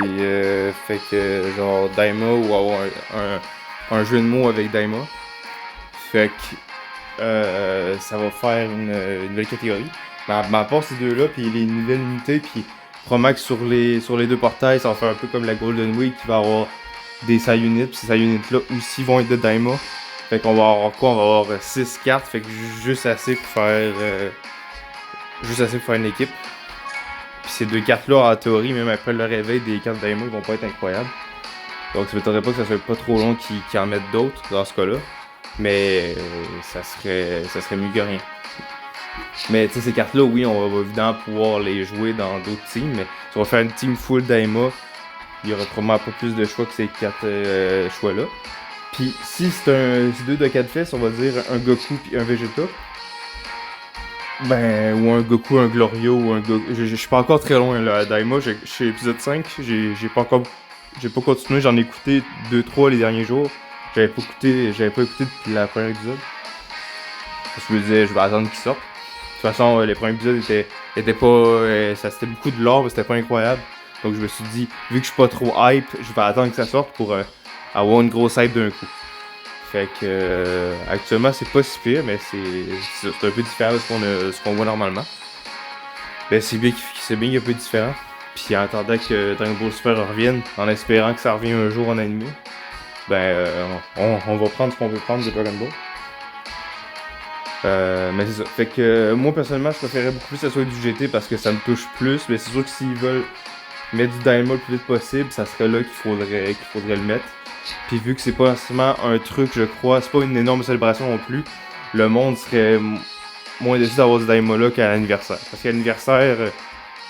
fait que, genre, Daima ou avoir un jeu de mots avec Daima. Fait que, ça va faire une nouvelle catégorie. Mais à part ces deux-là, puis les nouvelles unités, puis probablement que sur les deux portails, ça va faire un peu comme la Golden Week qui va avoir des side units, puis ces side units-là aussi vont être de Daima. Fait qu'on va avoir quoi? On va avoir 6 cartes, fait que juste assez pour faire une équipe. Puis ces deux cartes-là, en théorie, même après le réveil des cartes Daima, ils vont pas être incroyables. Donc ça m'étonnerait pas que ça soit pas trop long qu'ils en mettent d'autres dans ce cas-là. Mais ça serait mieux que rien. Mais tu sais, ces cartes-là, oui, on va évidemment pouvoir les jouer dans d'autres teams. Mais si on va faire une team full Daima, il y aura probablement pas plus de choix que ces 4 choix-là. Puis si c'est 2 de 4 fesses, on va dire un Goku puis un Vegeta. Ben, ou un Goku, un Glorio, ou un Goku. Je suis pas encore très loin là, à Daima. Je suis épisode 5. J'ai pas continué. J'en ai écouté 2-3 les derniers jours. J'avais pas écouté depuis la première épisode. Parce que je me disais, je vais attendre qu'il sorte. De toute façon, les premiers épisodes étaient pas. C'était beaucoup de lore, mais c'était pas incroyable. Donc je me suis dit, vu que je suis pas trop hype, je vais attendre que ça sorte pour avoir une grosse hype d'un coup. Fait que actuellement c'est pas si pire, mais c'est un peu différent de ce qu'on voit normalement. Ben c'est bien qu'il y a un peu différent. Puis en attendant que Dragon Ball Super revienne, en espérant que ça revienne un jour en animé, ben on va prendre ce qu'on veut prendre de Dragon Ball. Mais c'est ça. Fait que moi personnellement je préférais beaucoup plus que ça soit du GT parce que ça me touche plus. Mais c'est sûr que s'ils veulent mettre du Daima le plus vite possible, ça serait là qu'il faudrait le mettre. Puis vu que c'est pas nécessairement un truc, je crois, c'est pas une énorme célébration non plus, le monde serait moins déçu d'avoir du Daima là qu'à l'anniversaire. Parce qu'à l'anniversaire,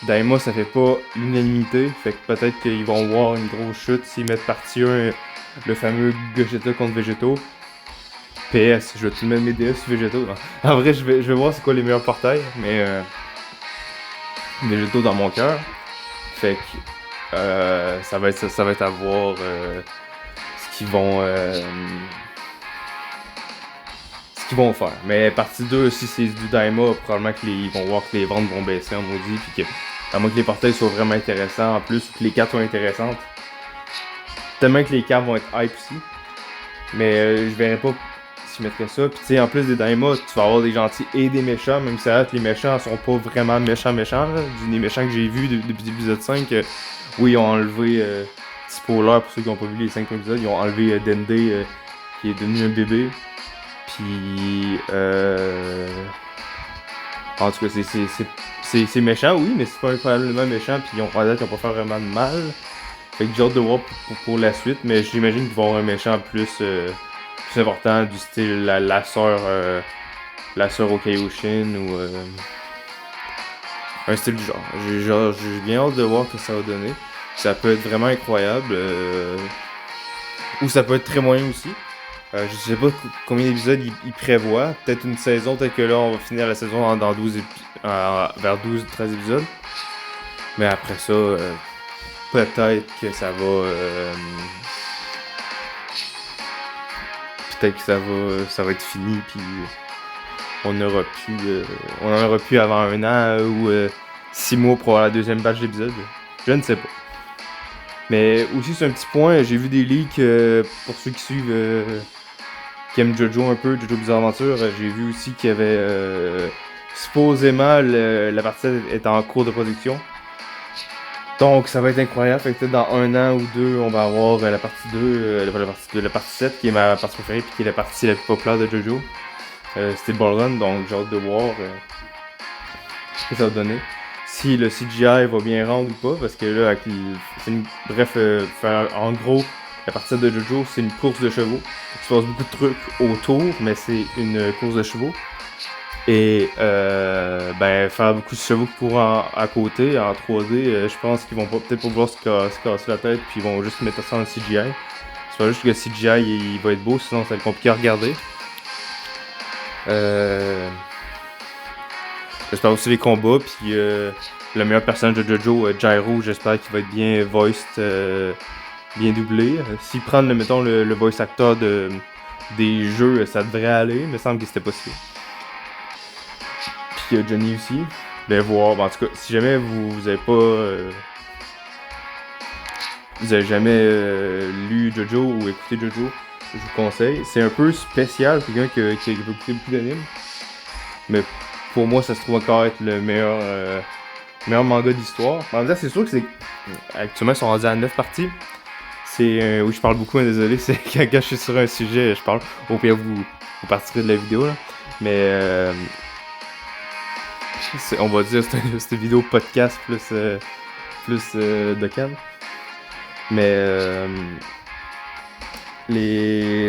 Daima ça fait pas l'unanimité, fait que peut-être qu'ils vont voir une grosse chute s'ils mettent partie 1 le fameux Gogeta contre Vegeto. PS, je vais tout de même m'aider sur Vegeto. En vrai, je vais voir c'est quoi les meilleurs portails, mais Vegeto dans mon cœur. Fait que ça va être à voir ce qu'ils vont faire. Mais partie 2, si c'est du Daima, probablement qu'ils vont voir que les ventes vont baisser en maudit, puis que à moins que les portails soient vraiment intéressants en plus, ou que les cartes soient intéressantes. Tellement que les cartes vont être hype aussi. Mais je verrais pas si je mettrais ça. Puis tu sais, en plus des Daima, tu vas avoir des gentils et des méchants, même si les méchants sont pas vraiment méchants. Là. Des méchants que j'ai vus depuis l'épisode 5, oui, ils ont enlevé spoiler pour ceux qui n'ont pas vu les 5 épisodes, ils ont enlevé Dende qui est devenu un bébé. Puis en tout cas, c'est méchant, oui, mais c'est pas incroyablement méchant, puis ils ont pas faire vraiment de mal. Fait que j'ai hâte de voir pour la suite, mais j'imagine qu'ils vont avoir un méchant plus important, du style la sœur au Kaioshin ou un style du genre. J'ai bien hâte de voir ce que ça va donner. Ça peut être vraiment incroyable, ou ça peut être très moyen aussi. Je sais pas combien d'épisodes il prévoit. Peut-être une saison, peut-être que là on va finir la saison dans 12 vers 12-13 épisodes. Mais après ça, peut-être que ça va peut-être que ça va être fini, puis on en aura plus avant 1 an ou 6 mois pour avoir la deuxième batch d'épisodes. Je ne sais pas. Mais aussi, c'est un petit point, j'ai vu des leaks pour ceux qui suivent, qui aiment JoJo un peu, JoJo Bizarre Adventure. J'ai vu aussi qu'il y avait supposément la partie 7 est en cours de production. Donc ça va être incroyable. Fait que peut-être dans 1 an ou 2, on va avoir la partie 2, la partie 7 qui est ma partie préférée puis qui est la partie la plus populaire de JoJo. C'était Ball Run, donc j'ai hâte de voir ce que ça va donner. Si le CGI va bien rendre ou pas, parce que là, avec en gros, la partie de JoJo, c'est une course de chevaux. Il se passe beaucoup de trucs autour, mais c'est une course de chevaux. Et faire beaucoup de chevaux qui courent à côté, en 3D, je pense qu'ils vont peut-être pas vouloir se casser la tête, puis ils vont juste mettre ça en CGI. C'est pas juste que le CGI il va être beau, sinon ça va être compliqué à regarder. J'espère aussi les combats, puis le meilleur personnage de JoJo, Gyro, j'espère qu'il va être bien voiced, bien doublé. S'ils prennent, mettons, le voice actor des jeux, ça devrait aller, il me semble que c'était possible. Puis Johnny aussi. Voir, en tout cas, si jamais vous avez pas... vous avez jamais lu JoJo ou écouté JoJo, je vous conseille. C'est un peu spécial pour quelqu'un qui a écouté beaucoup d'animes. Mais pour moi, ça se trouve encore être le meilleur manga d'histoire. En même temps, c'est sûr que actuellement, ils sont rendus à 9 parties. Oui, je parle beaucoup, mais désolé, c'est quand je suis sur un sujet, je parle. Au pire, vous partirez de la vidéo, là. Mais on va dire c'est une vidéo podcast plus de calme. Mais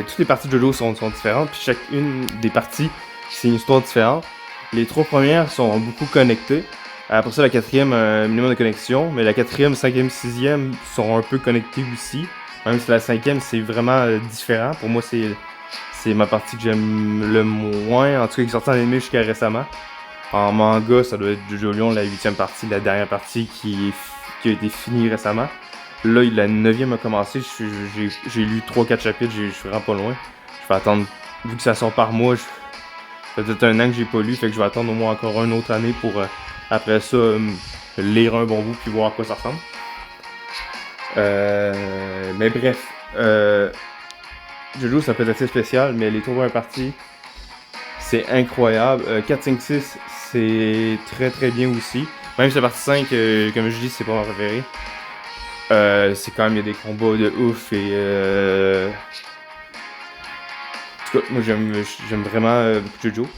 toutes les parties de JoJo sont différentes, puis chacune des parties, c'est une histoire différente. Les 3 premières sont beaucoup connectées. Après ça, la 4e, un minimum de connexion. Mais la 4e, 5e, 6e sont un peu connectées aussi. Même si la 5e, c'est vraiment différent. Pour moi, c'est ma partie que j'aime le moins. En tout cas, qui est sortie en anime jusqu'à récemment. En manga, ça doit être JoJo Lion, la 8e partie, la dernière partie qui a été finie récemment. Là, la 9e a commencé. J'ai lu 3-4 chapitres, je suis vraiment pas loin. Je vais attendre, vu que ça sort par mois, peut-être 1 an que j'ai pas lu, fait que je vais attendre au moins encore une autre année pour après ça lire un bon bout puis voir à quoi ça ressemble. Mais bref, JoJo ça peut être assez spécial, mais les 3 premières parties, c'est incroyable. 4, 5, 6, c'est très très bien aussi. Même si la partie 5, comme je dis, c'est pas ma préférée. C'est quand même, il y a des combats de ouf et en tout cas, moi j'aime vraiment beaucoup JoJo.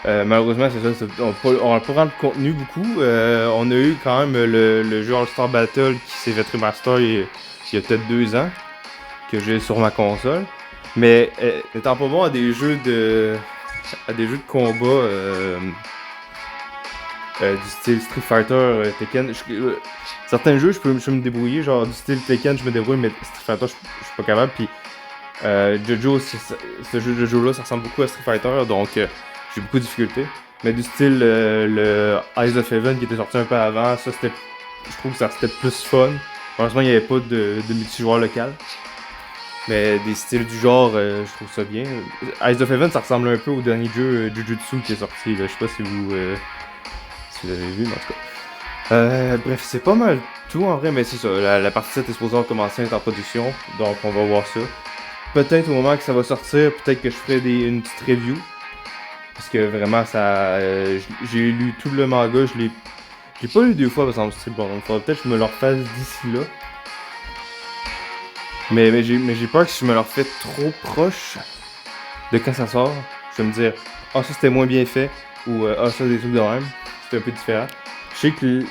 Malheureusement, c'est ça, on n'a pas vraiment de contenu beaucoup. On a eu quand même le jeu All-Star Battle qui s'est fait remaster il y a peut-être 2 ans, que j'ai sur ma console. Mais n'étant pas bon à des jeux de combat du style Street Fighter, Tekken, certains jeux je peux me débrouiller, genre du style Tekken je me débrouille, mais Street Fighter je suis pas capable. Puis JoJo, ce jeu de JoJo là, ça ressemble beaucoup à Street Fighter, donc j'ai beaucoup de difficultés. Mais du style le Eyes of Heaven qui était sorti un peu avant, ça c'était, je trouve que ça c'était plus fun. Heureusement il n'y avait pas de multijoueur local. Mais des styles du genre, je trouve ça bien. Eyes of Heaven, ça ressemble un peu au dernier jeu Jujutsu qui est sorti. Là. Je sais pas si vous l'avez vu, mais en tout cas. Bref, c'est pas mal tout en vrai, mais c'est ça. La partie 7 est supposée commencer à être en production, donc on va voir ça. Peut-être au moment que ça va sortir, peut-être que je ferai une petite review. Parce que vraiment, j'ai lu tout le manga, je l'ai pas lu 2 fois, par exemple, Street Ball. Il faudrait peut-être que je me le refasse d'ici là. Mais j'ai peur que si je me le refais trop proche de quand ça sort, je vais me dire « Ah, ça c'était moins bien fait » ou « Ah, ça des trucs de même ». C'est un peu différent. Je sais que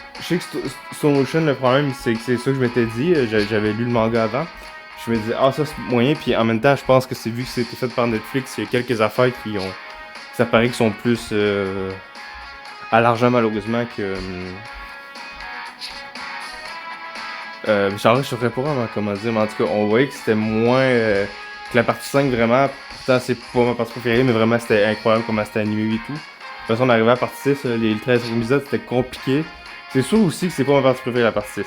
Slow Motion, le problème, c'est que c'est ça que je m'étais dit. J'avais lu le manga avant. Je me disais « Ah, ça c'est moyen ». Puis en même temps, je pense que c'est vu que c'était fait par Netflix, il y a quelques affaires ça paraît qu'ils sont plus à l'argent malheureusement que... je saurais pas vraiment comment dire, mais en tout cas, on voyait que c'était moins que la partie 5 vraiment. Pourtant, c'est pas ma partie préférée, mais vraiment, c'était incroyable comment c'était animé et tout. De toute façon, on arrivait à la partie 6, les 13 épisodes, c'était compliqué. C'est sûr aussi que c'est pas ma partie préférée, la partie 6.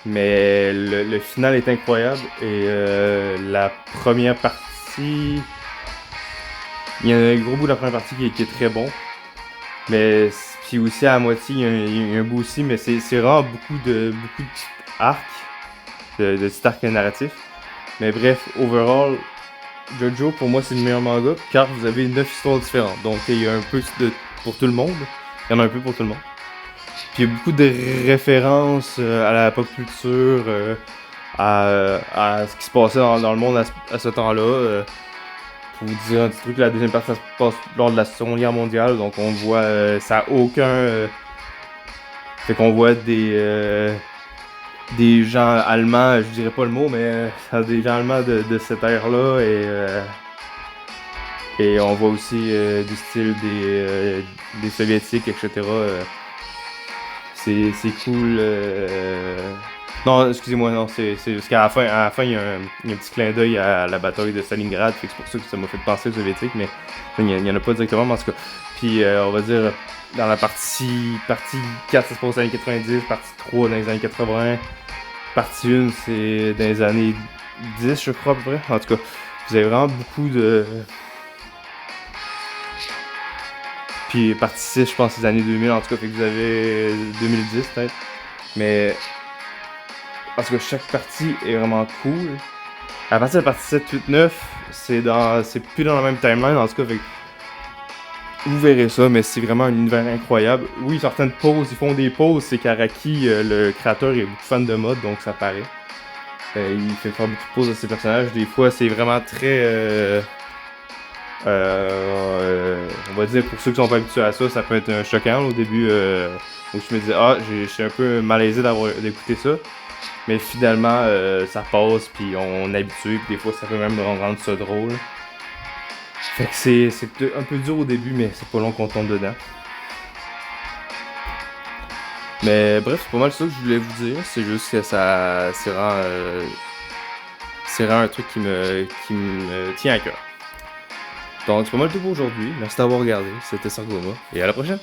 Mais le final est incroyable et la première partie, Il y a un gros bout de la première partie qui est très bon. Mais puis aussi à la moitié, il y a un bout aussi, mais c'est vraiment beaucoup de petits arcs, de petits arcs narratifs. Mais bref, overall, JoJo pour moi c'est le meilleur manga car vous avez 9 histoires différentes. Donc il y a un peu pour tout le monde. Il y en a un peu pour tout le monde. Puis il y a beaucoup de références à la pop culture, à ce qui se passait dans le monde à ce temps-là. Pour vous dire un petit truc, la deuxième partie ça se passe lors de la Seconde Guerre mondiale, donc on voit ça a aucun. Fait qu'on voit des gens allemands, je dirais pas le mot, mais des gens allemands de cette ère-là et on voit aussi du style des soviétiques, etc. C'est cool. Non, excusez-moi, non, c'est parce qu'à la fin il y a un petit clin d'œil à la bataille de Stalingrad, fait que c'est pour ça que ça m'a fait penser aux soviétiques, mais il y en a pas directement, mais en tout cas. Puis on va dire, dans la partie 4, ça se passe dans les années 90, partie 3 dans les années 80, partie 1, c'est dans les années 10, je crois, à peu près. En tout cas, vous avez vraiment beaucoup de... Puis partie 6, je pense, les années 2000, en tout cas, fait que vous avez 2010 peut-être. Mais... En tout cas, chaque partie est vraiment cool. À partir de la partie 7, 8, 9, c'est plus dans la même timeline, en tout cas, fait que vous verrez ça, mais c'est vraiment un univers incroyable. Oui, certaines pauses, ils font des pauses, c'est qu'Araki, le créateur, est beaucoup fan de mode, donc ça paraît. Il fait faire beaucoup de pauses à ses personnages. Des fois, c'est vraiment très... on va dire, pour ceux qui sont pas habitués à ça, ça peut être choquant au début, où je me disais, je suis un peu malaisé d'écouter ça. Mais finalement, ça passe, puis on est habitué, puis des fois, ça peut même rendre ça drôle. Fait que c'est un peu dur au début, mais c'est pas long qu'on tombe dedans. Mais bref, c'est pas mal ça que je voulais vous dire. C'est juste que c'est vraiment un truc qui me tient à cœur. Donc c'est pas mal tout pour aujourd'hui. Merci d'avoir regardé. C'était Sargoma. Et à la prochaine!